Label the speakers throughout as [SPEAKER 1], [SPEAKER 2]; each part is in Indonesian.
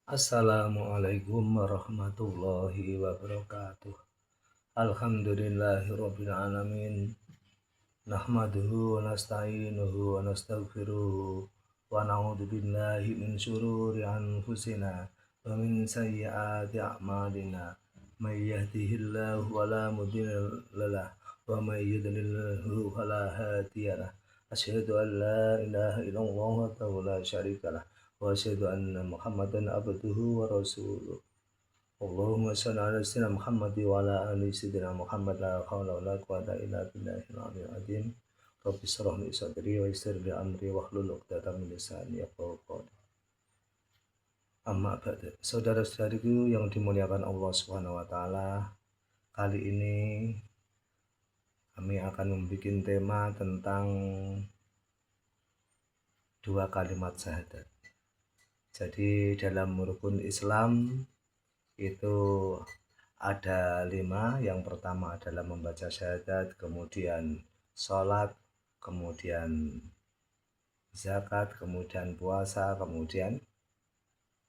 [SPEAKER 1] Assalamualaikum warahmatullahi wabarakatuh. Alhamdulillahirabbil alamin. Nahmaduhu wa nasta'inuhu wa nastaghfiruh wa na'udzu billahi min syururi anfusina wa min sayyiati a'malina. May yahdihillahu fala mudilla lahu wa may yudlilhu fala hadiyalah. Asyhadu an la ilaha illallah wa la syarikalah wa asyhadu anna Muhammadan abduhu wa rasuluh. Allahumma shalli ala sayyidina Muhammad wa ala ali sayyidina Muhammad la haula wa la quwwata illa billahil aliyyil azim. Rabbi shrah li sadri wa yassir li amri wahlul 'uqdatam min lisani yafqahu qawli. Amma ba'du. Saudara-saudariku yang dimuliakan Allah Subhanahu wa taala, kali ini kami akan membuat tema tentang dua kalimat syahadat. Jadi dalam rukun Islam itu ada 5. Yang pertama adalah membaca syahadat, kemudian sholat, kemudian zakat, kemudian puasa, kemudian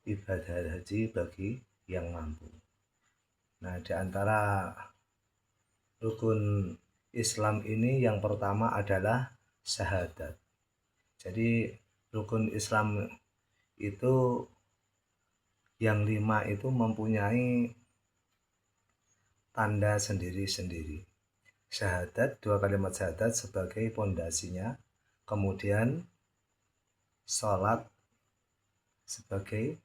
[SPEAKER 1] ibadah haji bagi yang mampu. Nah, di antara rukun Islam ini yang pertama adalah syahadat. Jadi rukun Islam itu yang 5 itu mempunyai tanda sendiri-sendiri. Syahadat, 2 kalimat syahadat sebagai pondasinya, kemudian sholat sebagai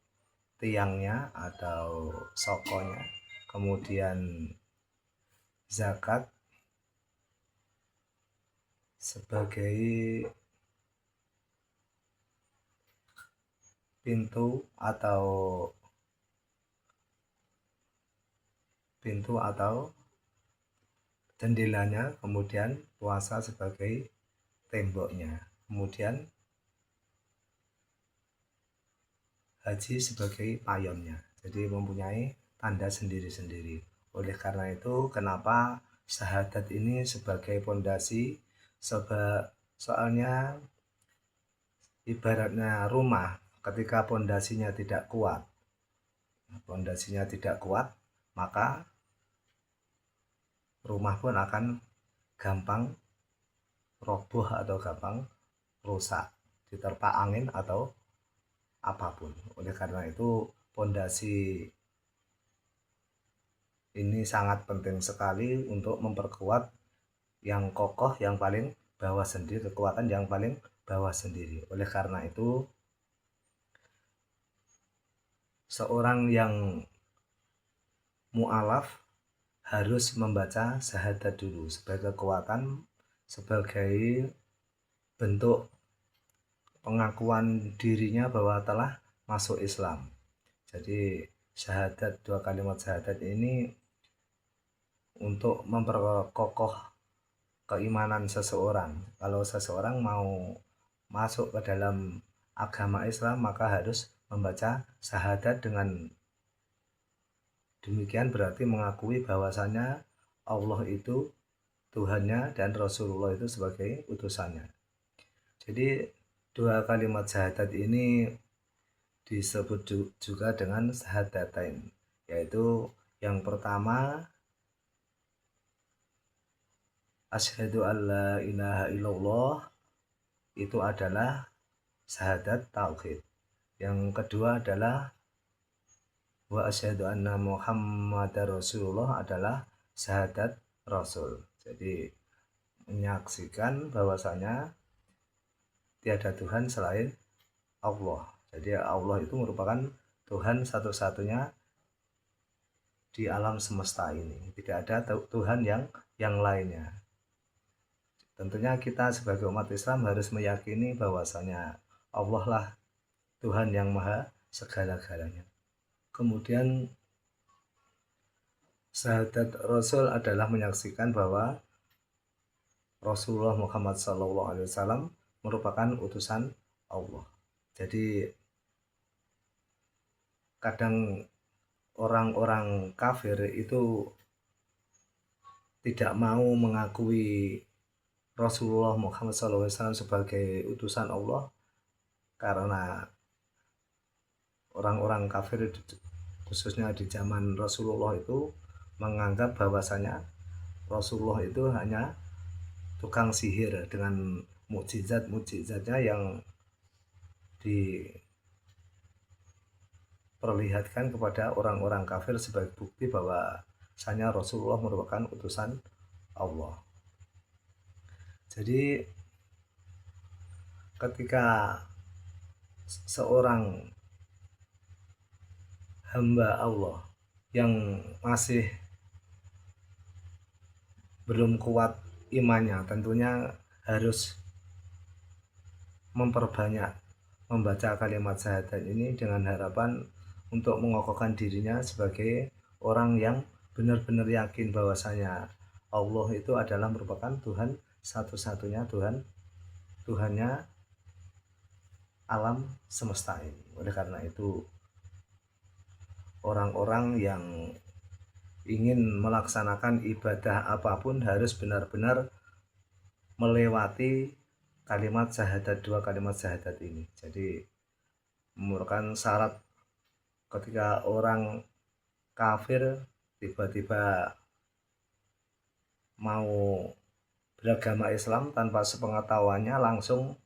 [SPEAKER 1] tiangnya atau sokonya, kemudian zakat sebagai pintu atau jendelanya, kemudian puasa sebagai temboknya, kemudian haji sebagai payonnya. Jadi mempunyai tanda sendiri-sendiri. Oleh karena itu kenapa syahadat ini sebagai pondasi, soalnya ibaratnya rumah, ketika pondasinya tidak kuat, maka rumah pun akan gampang roboh atau gampang rusak, diterpa angin atau apapun. Oleh karena itu pondasi ini sangat penting sekali untuk memperkuat yang kokoh, yang paling bawah sendiri, kekuatan yang paling bawah sendiri. Oleh karena itu seorang yang mu'alaf harus membaca syahadat dulu sebagai kekuatan, sebagai bentuk pengakuan dirinya bahwa telah masuk Islam. Jadi syahadat, 2 kalimat syahadat ini untuk memperkokoh keimanan seseorang. Kalau seseorang mau masuk ke dalam agama Islam, maka harus membaca syahadat. Dengan demikian berarti mengakui bahwasanya Allah itu Tuhannya dan Rasulullah itu sebagai utusannya. Jadi 2 kalimat syahadat ini disebut juga dengan syahadatain, yaitu yang pertama asyhadu alla ilaha illallah, itu adalah syahadat tauhid. Yang kedua adalah wa asyhadu anna muhammadar rasulullah, adalah syahadat rasul. Jadi menyaksikan bahwasanya tiada Tuhan selain Allah. Jadi Allah itu merupakan Tuhan satu-satunya di alam semesta ini. Tidak ada Tuhan yang lainnya. Tentunya kita sebagai umat Islam harus meyakini bahwasanya Allah lah Tuhan yang maha segala-galanya. Kemudian syahadat Rasul adalah menyaksikan bahwa Rasulullah Muhammad SAW merupakan utusan Allah. Jadi kadang orang-orang kafir itu tidak mau mengakui Rasulullah Muhammad SAW sebagai utusan Allah karena orang-orang kafir khususnya di zaman Rasulullah itu menganggap bahwasanya Rasulullah itu hanya tukang sihir dengan mukjizat-mukjizatnya yang diperlihatkan kepada orang-orang kafir sebagai bukti bahwasanya Rasulullah merupakan utusan Allah. Jadi ketika seorang hamba Allah yang masih belum kuat imannya, tentunya harus memperbanyak membaca kalimat syahadat ini dengan harapan untuk mengokohkan dirinya sebagai orang yang benar-benar yakin bahwasanya Allah itu adalah merupakan Tuhan satu-satunya, Tuhannya alam semesta ini. Oleh karena itu, orang-orang yang ingin melaksanakan ibadah apapun harus benar-benar melewati dua kalimat syahadat ini. Jadi merupakan syarat ketika orang kafir tiba-tiba mau beragama Islam tanpa sepengetahuannya langsung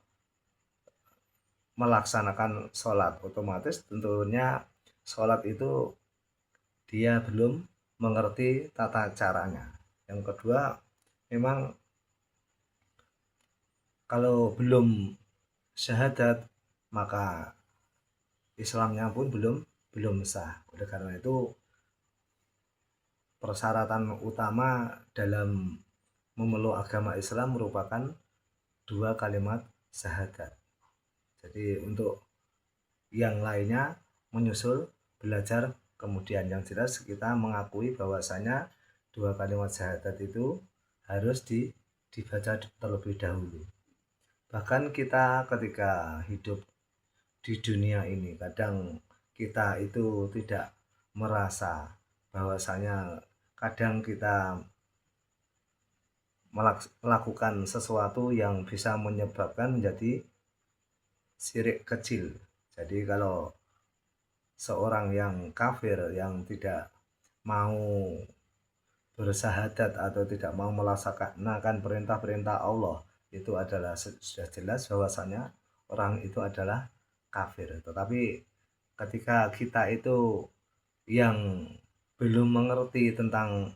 [SPEAKER 1] melaksanakan sholat, otomatis tentunya sholat itu dia belum mengerti tata caranya. Yang kedua, memang kalau belum syahadat maka Islamnya pun belum sah. Oleh karena itu, persyaratan utama dalam memeluk agama Islam merupakan dua kalimat syahadat. Jadi untuk yang lainnya menyusul belajar kemudian. Yang jelas kita mengakui bahwasanya dua kalimat syahadat itu harus dibaca terlebih dahulu. Bahkan kita ketika hidup di dunia ini, kadang kita itu tidak merasa bahwasanya kadang kita melakukan sesuatu yang bisa menyebabkan menjadi syirik kecil. Jadi kalau seorang yang kafir yang tidak mau bersyahadat atau tidak mau melaksanakan perintah-perintah Allah, itu adalah sudah jelas bahwasanya orang itu adalah kafir. Tetapi ketika kita itu yang belum mengerti tentang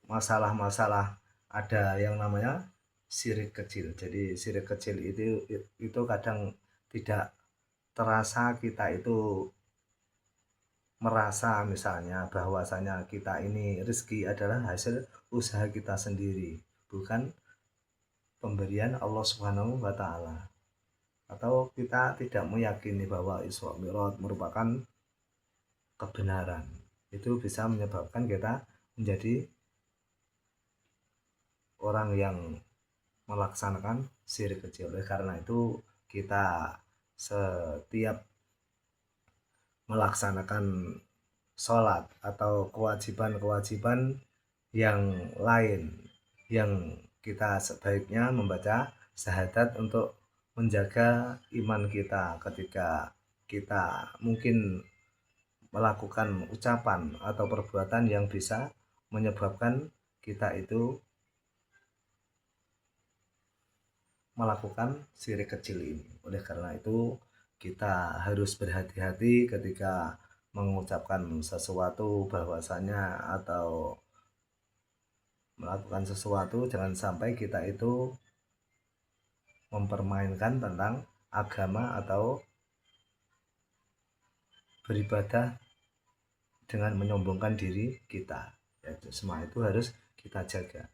[SPEAKER 1] masalah-masalah, ada yang namanya syirik kecil. Jadi syirik kecil itu kadang tidak terasa, kita itu merasa misalnya bahwasanya kita ini rezeki adalah hasil usaha kita sendiri, bukan pemberian Allah Subhanahu wa taala. Atau kita tidak meyakini bahwa Isra Mi'raj merupakan kebenaran. Itu bisa menyebabkan kita menjadi orang yang melaksanakan syirik kecil. Oleh karena itu, kita setiap melaksanakan sholat atau kewajiban-kewajiban yang lain yang kita sebaiknya membaca syahadat untuk menjaga iman kita ketika kita mungkin melakukan ucapan atau perbuatan yang bisa menyebabkan kita itu melakukan syirik kecil ini. Oleh karena itu, kita harus berhati-hati ketika mengucapkan sesuatu bahwasanya atau melakukan sesuatu, jangan sampai kita itu mempermainkan tentang agama atau beribadah dengan menyombongkan diri kita. Semua itu harus kita jaga.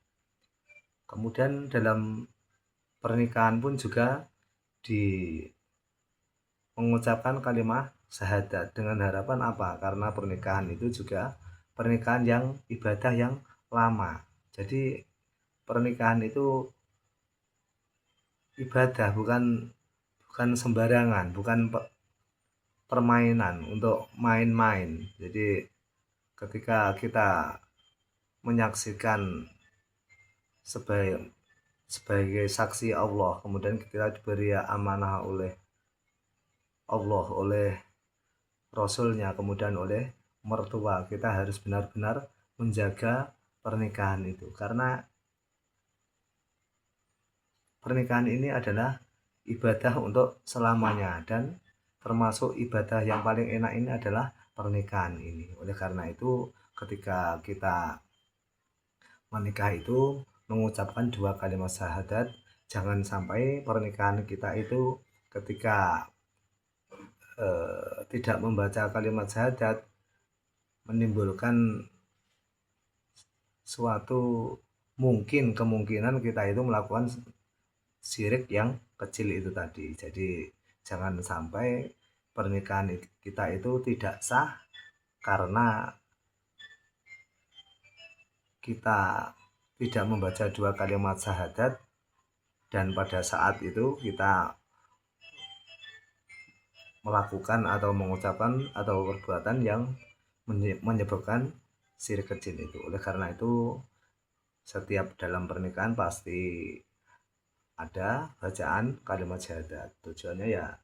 [SPEAKER 1] Kemudian dalam pernikahan pun juga mengucapkan kalimat syahadat dengan harapan apa? Karena pernikahan itu juga pernikahan yang ibadah yang lama. Jadi pernikahan itu ibadah, bukan sembarangan, bukan permainan untuk main-main. Jadi ketika kita menyaksikan sebagai saksi Allah, kemudian kita diberi amanah oleh Allah, oleh Rasulnya, kemudian oleh mertua. Kita harus benar-benar menjaga pernikahan itu, karena pernikahan ini adalah ibadah untuk selamanya, dan termasuk ibadah yang paling enak ini adalah pernikahan ini. Oleh karena itu, ketika kita menikah itu mengucapkan 2 kalimat syahadat. Jangan sampai pernikahan kita itu ketika tidak membaca kalimat syahadat menimbulkan suatu kemungkinan kita itu melakukan syirik yang kecil itu tadi. Jadi jangan sampai pernikahan kita itu tidak sah karena kita tidak membaca 2 kalimat syahadat, dan pada saat itu kita melakukan atau mengucapkan atau perbuatan yang menyebabkan syirik kecil itu. Oleh karena itu, setiap dalam pernikahan pasti ada bacaan kalimat syahadat. Tujuannya ya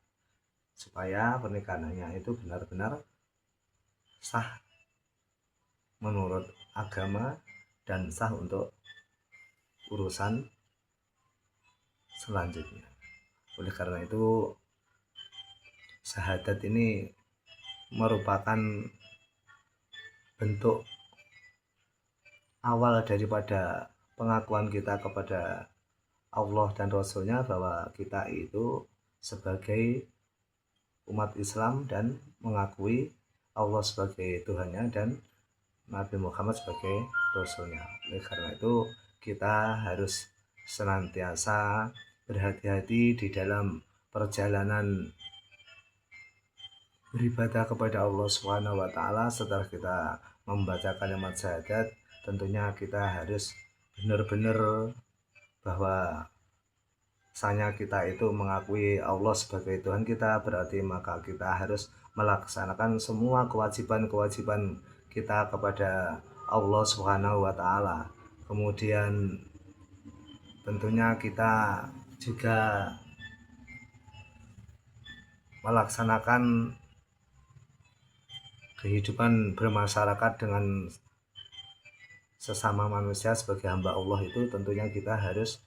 [SPEAKER 1] supaya pernikahannya itu benar-benar sah menurut agama dan sah untuk urusan selanjutnya. Oleh karena itu, syahadat ini merupakan bentuk awal daripada pengakuan kita kepada Allah dan Rasulnya bahwa kita itu sebagai umat Islam dan mengakui Allah sebagai Tuhannya dan Nabi Muhammad sebagai Rasulnya. Oleh karena itu, kita harus senantiasa berhati-hati di dalam perjalanan beribadah kepada Allah Subhanahu wa Ta'ala. Setelah kita membaca kalimat syahadat, tentunya kita harus benar-benar bahwa sanya kita itu mengakui Allah sebagai Tuhan kita, berarti maka kita harus melaksanakan semua kewajiban-kewajiban kita kepada Allah Subhanahu wa Ta'ala. Kemudian tentunya kita juga melaksanakan kehidupan bermasyarakat dengan sesama manusia sebagai hamba Allah. Itu tentunya kita harus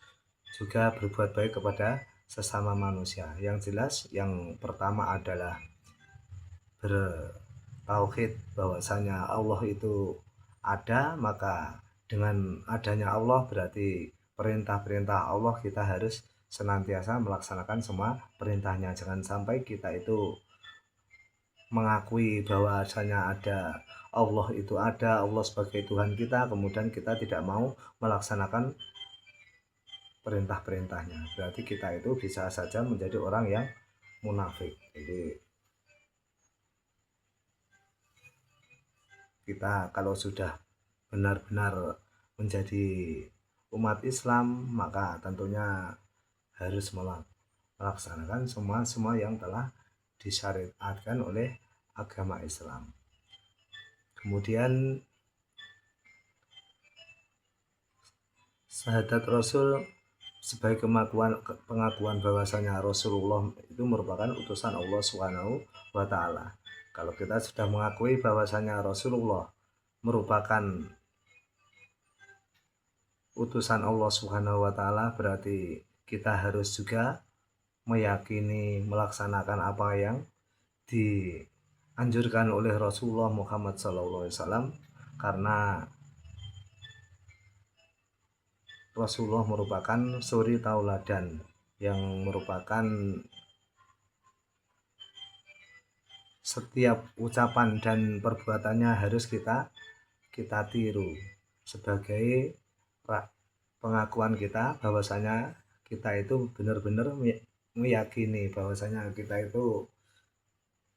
[SPEAKER 1] juga berbuat baik kepada sesama manusia. Yang jelas, yang pertama adalah bertauhid bahwasanya Allah itu ada. Maka dengan adanya Allah berarti perintah-perintah Allah kita harus senantiasa melaksanakan semua perintahnya. Jangan sampai kita itu mengakui bahwasanya Allah itu ada, Allah sebagai Tuhan kita, kemudian kita tidak mau melaksanakan perintah-perintahnya. Berarti kita itu bisa saja menjadi orang yang munafik. Jadi kita kalau sudah benar-benar menjadi umat Islam, maka tentunya harus melaksanakan semua yang telah disyariatkan oleh agama Islam. Kemudian syahadat Rasul sebagai pengakuan bahwasanya Rasulullah itu merupakan utusan Allah Subhanahu wa Ta'ala. Kalau kita sudah mengakui bahwasanya Rasulullah merupakan utusan Allah Subhanahu wa Ta'ala, berarti kita harus juga meyakini melaksanakan apa yang dianjurkan oleh Rasulullah Muhammad SAW, karena Rasulullah merupakan suri tauladan yang merupakan setiap ucapan dan perbuatannya harus kita tiru sebagai pengakuan kita bahwasanya kita itu benar-benar meyakini bahwasanya kita itu